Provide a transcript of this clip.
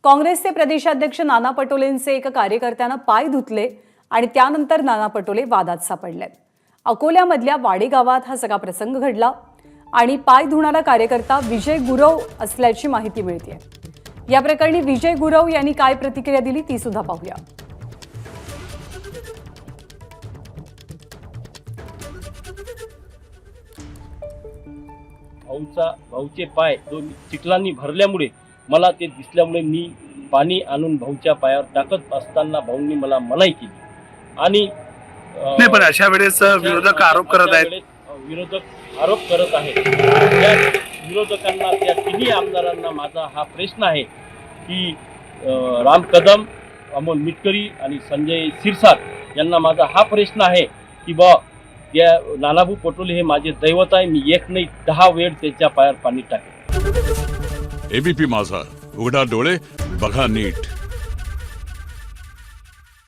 काँग्रेसचे प्रदेशाध्यक्ष नाना पटोलेंचे एका कार्यकर्त्यानं पाय धुतले आणि त्यानंतर नाना पटोले वादात सापडले। अकोल्यामधल्या वाडी गावात हा सगळा प्रसंग घडला आणि पाय धुणारा कार्यकर्ता विजय गुरव असल्याची माहिती मिळते। या प्रकरणी विजय गुरव यांनी काय प्रतिक्रिया दिली ती सुद्धा पाहूया। भाऊचे पाय दोन चिखलांनी भरल्यामुळे मला ते दिसल्यामुळे मी पाणी आणून भाऊच्या पायावर टाकत असताना भाऊंनी मला मनाई केली आणि नाही, पण अशा वेळेस विरोधक आरोप करत आहेत। विरोधक आरोप करत आहेत। त्या विरोधकांना, त्या तिन्ही आमदारांना माझा हा प्रश्न आहे की राम कदम, अमोल मिटकरी आणि संजय शिरसाट यांना माझा हा प्रश्न आहे की त्या नानाभाऊ पटोले हे माझे दैवत आहे। मी एक नाही 10 वेळ त्याच्या पायावर पाणी टाकेन। एबीपी माझा, उघडा डोळे बघा नीट।